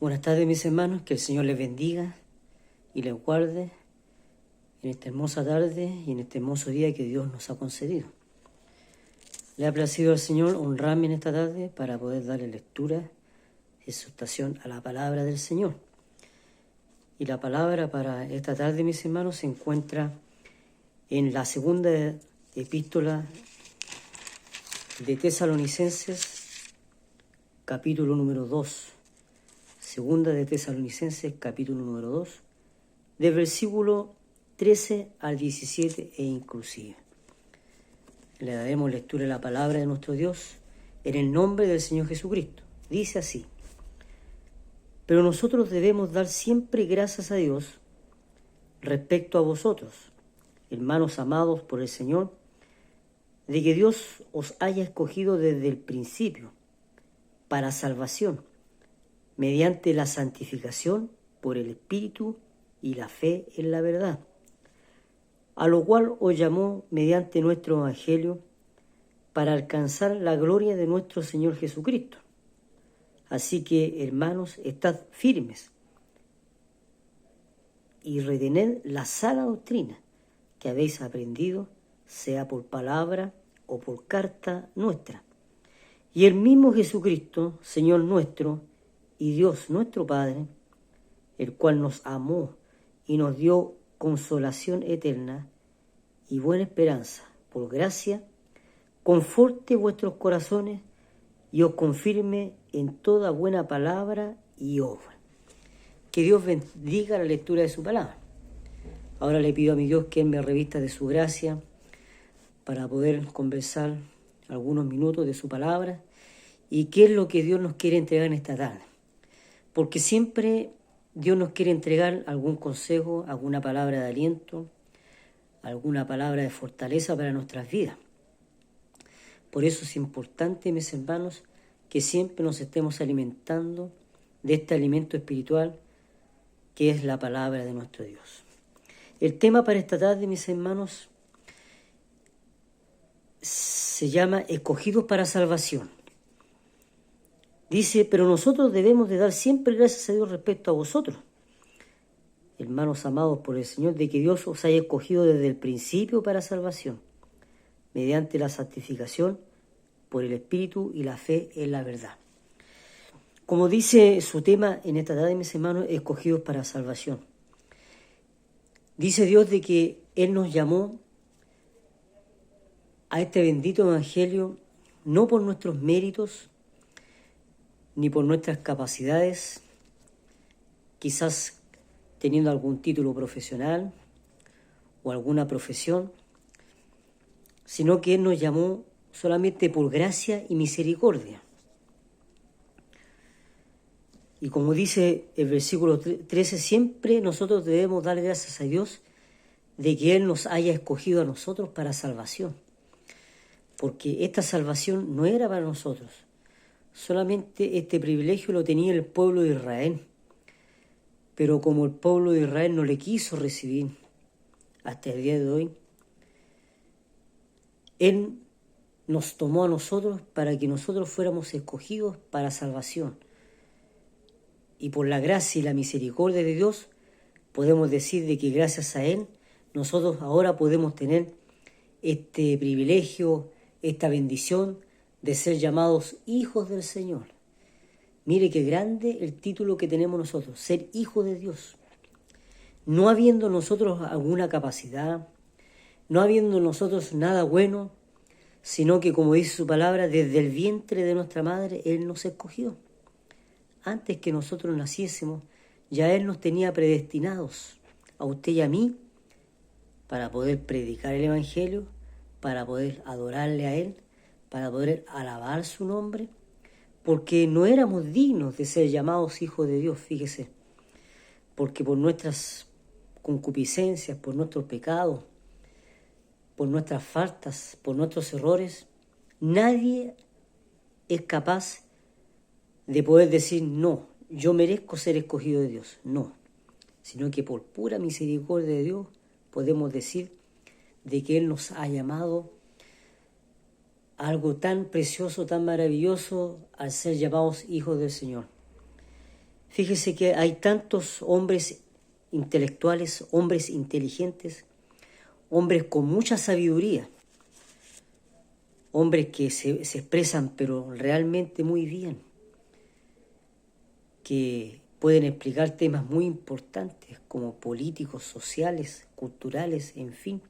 Buenas tardes, mis hermanos, que el Señor les bendiga y les guarde en esta hermosa tarde y en este hermoso día que Dios nos ha concedido. Le ha placido al Señor honrarme en esta tarde para poder darle lectura y exhortación a la palabra del Señor. Y la palabra para esta tarde, mis hermanos, se encuentra en la segunda epístola de Tesalonicenses, capítulo número 2. Segunda de Tesalonicenses, capítulo número 2, del versículo 13 al 17 e inclusive. Le daremos lectura a la palabra de nuestro Dios en el nombre del Señor Jesucristo. Dice así: pero nosotros debemos dar siempre gracias a Dios respecto a vosotros, hermanos amados por el Señor, de que Dios os haya escogido desde el principio para salvación, mediante la santificación por el Espíritu y la fe en la verdad, a lo cual os llamó mediante nuestro Evangelio para alcanzar la gloria de nuestro Señor Jesucristo. Así que, hermanos, estad firmes y retened la sana doctrina que habéis aprendido, sea por palabra o por carta nuestra. Y el mismo Jesucristo, Señor nuestro, y Dios nuestro Padre, el cual nos amó y nos dio consolación eterna y buena esperanza por gracia, conforte vuestros corazones y os confirme en toda buena palabra y obra. Que Dios bendiga la lectura de su palabra. Ahora le pido a mi Dios que Él me revista de su gracia para poder conversar algunos minutos de su palabra y qué es lo que Dios nos quiere entregar en esta tarde. Porque siempre Dios nos quiere entregar algún consejo, alguna palabra de aliento, alguna palabra de fortaleza para nuestras vidas. Por eso es importante, mis hermanos, que siempre nos estemos alimentando de este alimento espiritual que es la palabra de nuestro Dios. El tema para esta tarde, mis hermanos, se llama Escogidos para Salvación. Dice, pero nosotros debemos de dar siempre gracias a Dios respecto a vosotros, hermanos amados por el Señor, de que Dios os haya escogido desde el principio para salvación, mediante la santificación por el Espíritu y la fe en la verdad. Como dice su tema en esta tarde, mis hermanos, escogidos para salvación. Dice Dios de que Él nos llamó a este bendito Evangelio no por nuestros méritos, ni por nuestras capacidades, quizás teniendo algún título profesional o alguna profesión, sino que Él nos llamó solamente por gracia y misericordia. Y como dice el versículo 13, siempre nosotros debemos dar gracias a Dios de que Él nos haya escogido a nosotros para salvación. Porque esta salvación no era para nosotros. Solamente este privilegio lo tenía el pueblo de Israel. Pero como el pueblo de Israel no le quiso recibir hasta el día de hoy, Él nos tomó a nosotros para que nosotros fuéramos escogidos para salvación. Y por la gracia y la misericordia de Dios, podemos decir de que gracias a Él, nosotros ahora podemos tener este privilegio, esta bendición de ser llamados hijos del Señor. Mire qué grande el título que tenemos nosotros, ser hijos de Dios. No habiendo nosotros alguna capacidad, no habiendo nosotros nada bueno, sino que, como dice su palabra, desde el vientre de nuestra madre Él nos escogió. Antes que nosotros naciésemos, ya Él nos tenía predestinados, a usted y a mí, para poder predicar el Evangelio, para poder adorarle a Él, para poder alabar su nombre, porque no éramos dignos de ser llamados hijos de Dios, fíjese, porque por nuestras concupiscencias, por nuestros pecados, por nuestras faltas, por nuestros errores, nadie es capaz de poder decir, no, yo merezco ser escogido de Dios. No, sino que por pura misericordia de Dios podemos decir de que Él nos ha llamado a algo tan precioso, tan maravilloso, al ser llamados hijos del Señor. Fíjese que hay tantos hombres intelectuales, hombres inteligentes, hombres con mucha sabiduría, hombres que se expresan pero realmente muy bien, que pueden explicar temas muy importantes como políticos, sociales, culturales, en fin,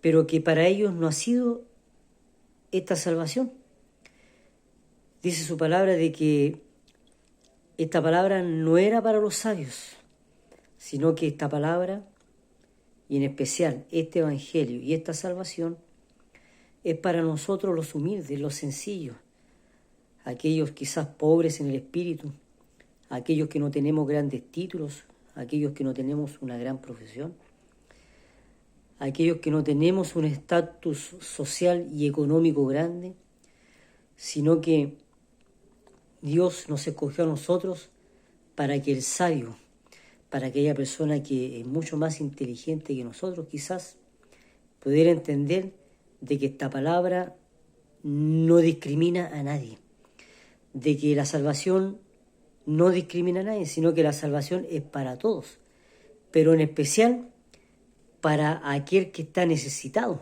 pero que para ellos no ha sido esta salvación. Dice su palabra de que esta palabra no era para los sabios, sino que esta palabra, y en especial este evangelio y esta salvación, es para nosotros los humildes, los sencillos, aquellos quizás pobres en el espíritu, aquellos que no tenemos grandes títulos, aquellos que no tenemos una gran profesión, aquellos que no tenemos un estatus social y económico grande, sino que Dios nos escogió a nosotros para que el sabio, para aquella persona que es mucho más inteligente que nosotros quizás, pudiera entender de que esta palabra no discrimina a nadie, de que la salvación no discrimina a nadie, sino que la salvación es para todos, pero en especial para aquel que está necesitado,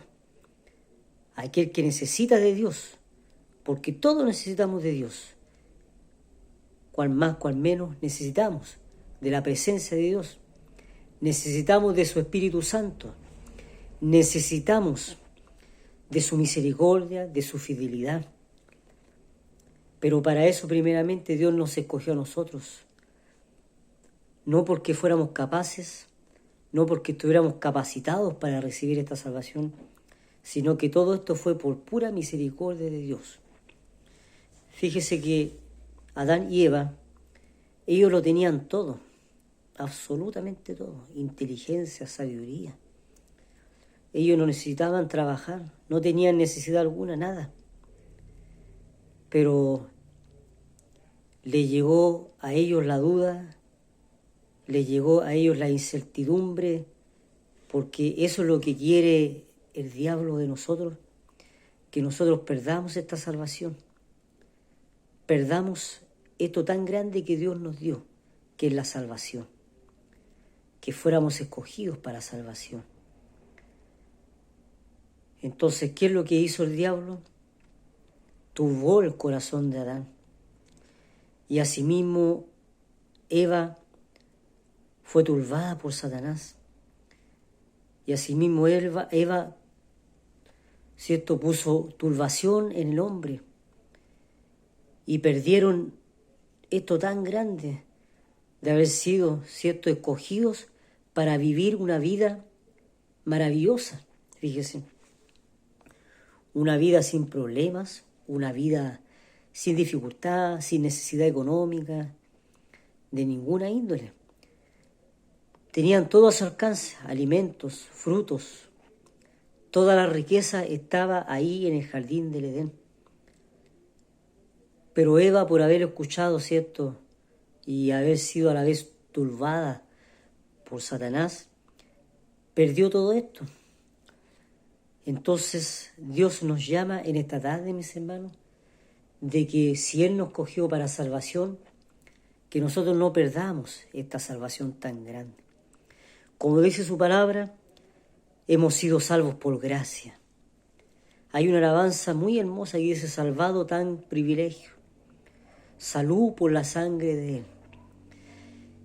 aquel que necesita de Dios, porque todos necesitamos de Dios, cual más, cual menos necesitamos de la presencia de Dios, necesitamos de su Espíritu Santo, necesitamos de su misericordia, de su fidelidad. Pero para eso primeramente Dios nos escogió a nosotros, no porque fuéramos capaces, no porque estuviéramos capacitados para recibir esta salvación, sino que todo esto fue por pura misericordia de Dios. Fíjese que Adán y Eva, ellos lo tenían todo, absolutamente todo, inteligencia, sabiduría. Ellos no necesitaban trabajar, no tenían necesidad alguna, nada. Pero le llegó a ellos la duda, le llegó a ellos la incertidumbre, porque eso es lo que quiere el diablo de nosotros, que nosotros perdamos esta salvación, perdamos esto tan grande que Dios nos dio, que es la salvación, que fuéramos escogidos para salvación. Entonces, ¿qué es lo que hizo el diablo? Turbó el corazón de Adán. Y asimismo, Eva fue turbada por Satanás. Y asimismo, Eva, ¿cierto?, puso turbación en el hombre. Y perdieron esto tan grande de haber sido, ¿cierto?, escogidos para vivir una vida maravillosa. Fíjese, una vida sin problemas, una vida sin dificultad, sin necesidad económica, de ninguna índole. Tenían todo a su alcance, alimentos, frutos. Toda la riqueza estaba ahí en el jardín del Edén. Pero Eva, por haber escuchado, ¿cierto?, y haber sido a la vez turbada por Satanás, perdió todo esto. Entonces Dios nos llama en esta tarde, mis hermanos, de que si Él nos cogió para salvación, que nosotros no perdamos esta salvación tan grande. Como dice su palabra, hemos sido salvos por gracia. Hay una alabanza muy hermosa que dice: salvado tan privilegio, salud por la sangre de Él.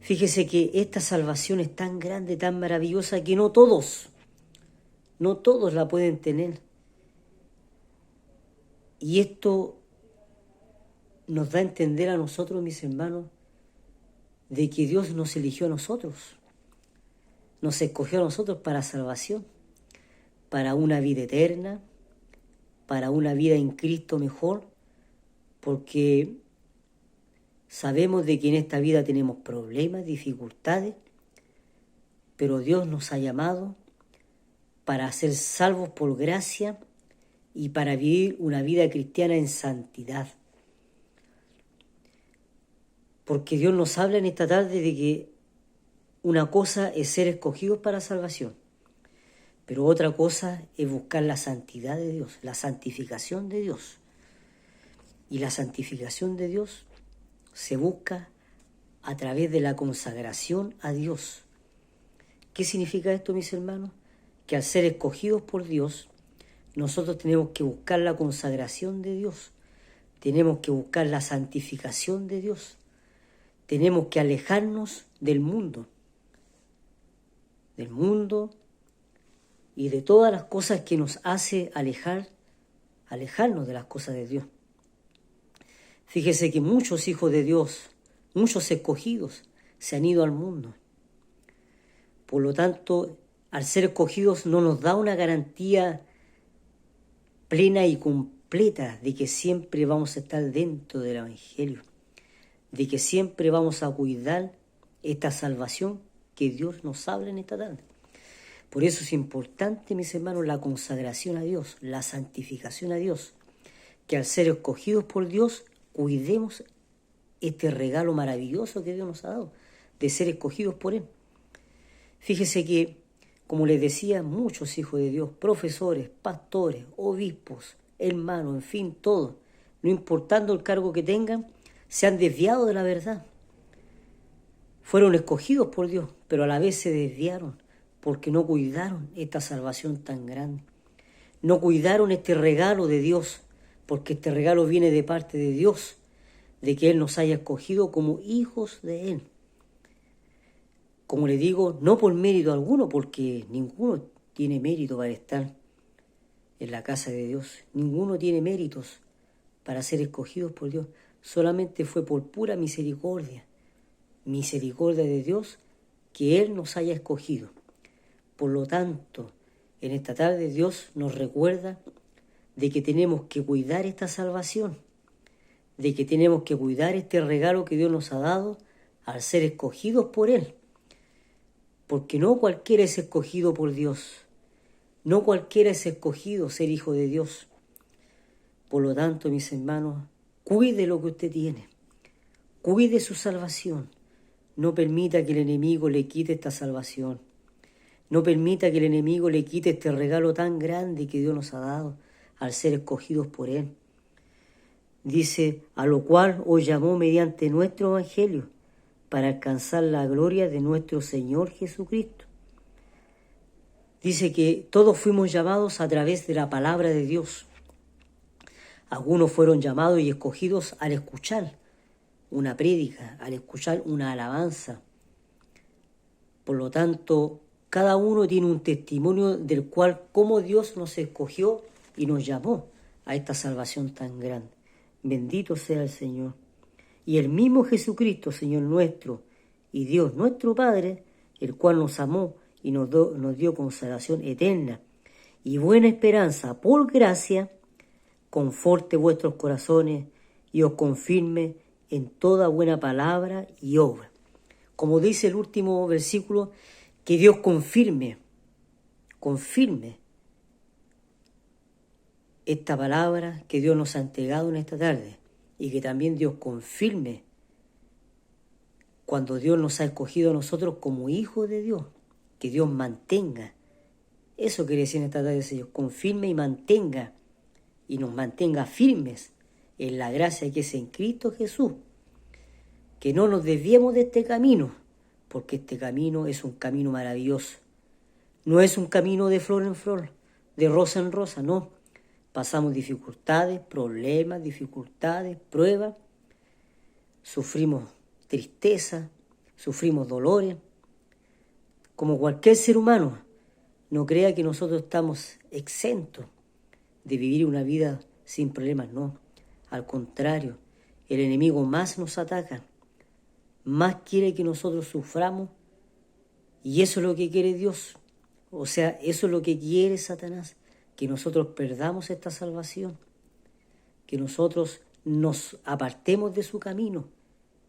Fíjese que esta salvación es tan grande, tan maravillosa, que no todos la pueden tener. Y esto nos da a entender a nosotros, mis hermanos, de que Dios nos eligió a nosotros, nos escogió a nosotros para salvación, para una vida eterna, para una vida en Cristo mejor, porque sabemos de que en esta vida tenemos problemas, dificultades, pero Dios nos ha llamado para ser salvos por gracia y para vivir una vida cristiana en santidad. Porque Dios nos habla en esta tarde de que una cosa es ser escogidos para salvación, pero otra cosa es buscar la santidad de Dios, la santificación de Dios. Y la santificación de Dios se busca a través de la consagración a Dios. ¿Qué significa esto, mis hermanos? Que al ser escogidos por Dios, nosotros tenemos que buscar la consagración de Dios, tenemos que buscar la santificación de Dios, tenemos que alejarnos del mundo y de todas las cosas que nos hace alejarnos de las cosas de Dios. Fíjese que muchos hijos de Dios, muchos escogidos, se han ido al mundo. Por lo tanto, al ser escogidos no nos da una garantía plena y completa de que siempre vamos a estar dentro del Evangelio, de que siempre vamos a cuidar esta salvación que Dios nos habla en esta tarde. Por eso es importante, mis hermanos, la consagración a Dios, la santificación a Dios, que al ser escogidos por Dios, cuidemos este regalo maravilloso que Dios nos ha dado, de ser escogidos por Él. Fíjese que, como les decía, muchos hijos de Dios, profesores, pastores, obispos, hermanos, en fin, todos, no importando el cargo que tengan, se han desviado de la verdad. Fueron escogidos por Dios, pero a la vez se desviaron porque no cuidaron esta salvación tan grande. No cuidaron este regalo de Dios, porque este regalo viene de parte de Dios, de que Él nos haya escogido como hijos de Él. Como le digo, no por mérito alguno, porque ninguno tiene mérito para estar en la casa de Dios. Ninguno tiene méritos para ser escogidos por Dios. Solamente fue por pura misericordia de Dios, que Él nos haya escogido. Por lo tanto, en esta tarde Dios nos recuerda de que tenemos que cuidar esta salvación, de que tenemos que cuidar este regalo que Dios nos ha dado al ser escogidos por Él. Porque no cualquiera es escogido por Dios, no cualquiera es escogido ser hijo de Dios. Por lo tanto, mis hermanos, cuide lo que usted tiene, cuide su salvación. No permita que el enemigo le quite esta salvación. No permita que el enemigo le quite este regalo tan grande que Dios nos ha dado al ser escogidos por Él. Dice, a lo cual os llamó mediante nuestro evangelio, para alcanzar la gloria de nuestro Señor Jesucristo. Dice que todos fuimos llamados a través de la palabra de Dios. Algunos fueron llamados y escogidos al escuchar una prédica, al escuchar una alabanza. Por lo tanto, cada uno tiene un testimonio del cual cómo Dios nos escogió y nos llamó a esta salvación tan grande. Bendito sea el Señor. Y el mismo Jesucristo, Señor nuestro, y Dios nuestro Padre, el cual nos amó y nos dio consolación eterna y buena esperanza por gracia, conforte vuestros corazones y os confirme en toda buena palabra y obra. Como dice el último versículo, que Dios confirme esta palabra que Dios nos ha entregado en esta tarde, y que también Dios confirme cuando Dios nos ha escogido a nosotros como hijos de Dios, que Dios mantenga. Eso quiere decir en esta tarde, Señor, confirme y mantenga, y nos mantenga firmes en la gracia que es en Cristo Jesús. Que no nos desviemos de este camino, porque este camino es un camino maravilloso. No es un camino de flor en flor, de rosa en rosa, no. Pasamos dificultades, problemas, pruebas. Sufrimos tristeza, sufrimos dolores. Como cualquier ser humano, no crea que nosotros estamos exentos de vivir una vida sin problemas, no. Al contrario, el enemigo más nos ataca, más quiere que nosotros suframos, y eso es lo que quiere Dios. O sea, eso es lo que quiere Satanás, que nosotros perdamos esta salvación, que nosotros nos apartemos de su camino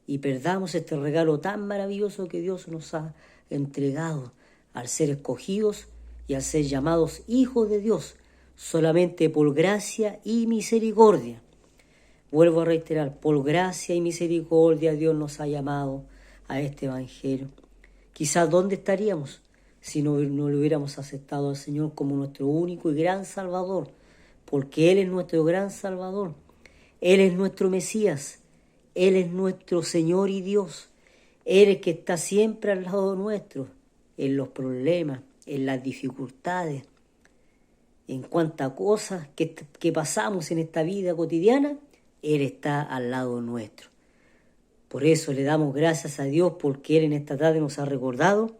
y perdamos este regalo tan maravilloso que Dios nos ha entregado al ser escogidos y al ser llamados hijos de Dios, solamente por gracia y misericordia. Vuelvo a reiterar, por gracia y misericordia Dios nos ha llamado a este evangelio. Quizás ¿dónde estaríamos si no le hubiéramos aceptado al Señor como nuestro único y gran Salvador? Porque Él es nuestro gran Salvador. Él es nuestro Mesías. Él es nuestro Señor y Dios. Él es el que está siempre al lado nuestro, en los problemas, en las dificultades, en cuantas cosas que pasamos en esta vida cotidiana, Él está al lado nuestro. Por eso le damos gracias a Dios porque Él en esta tarde nos ha recordado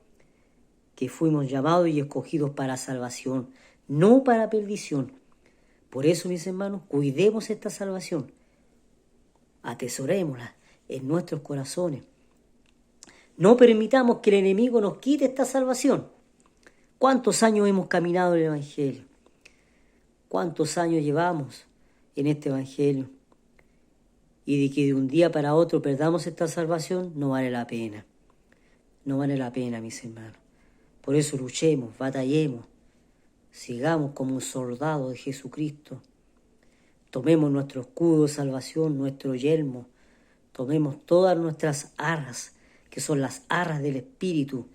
que fuimos llamados y escogidos para salvación, no para perdición. Por eso, mis hermanos, cuidemos esta salvación, atesorémosla en nuestros corazones. No permitamos que el enemigo nos quite esta salvación. ¿Cuántos años hemos caminado en el Evangelio? ¿Cuántos años llevamos en este Evangelio? Y de que de un día para otro perdamos esta salvación, no vale la pena. No vale la pena, mis hermanos. Por eso luchemos, batallemos, sigamos como un soldado de Jesucristo. Tomemos nuestro escudo de salvación, nuestro yelmo. Tomemos todas nuestras arras, que son las arras del Espíritu,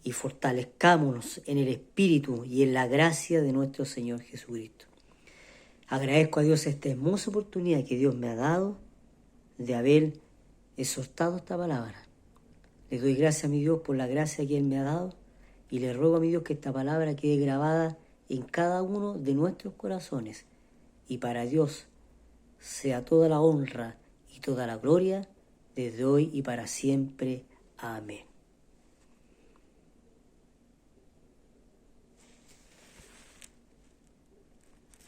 y fortalezcámonos en el Espíritu y en la gracia de nuestro Señor Jesucristo. Agradezco a Dios esta hermosa oportunidad que Dios me ha dado de haber exhortado esta palabra. Le doy gracias a mi Dios por la gracia que Él me ha dado y le ruego a mi Dios que esta palabra quede grabada en cada uno de nuestros corazones. Y para Dios sea toda la honra y toda la gloria desde hoy y para siempre. Amén.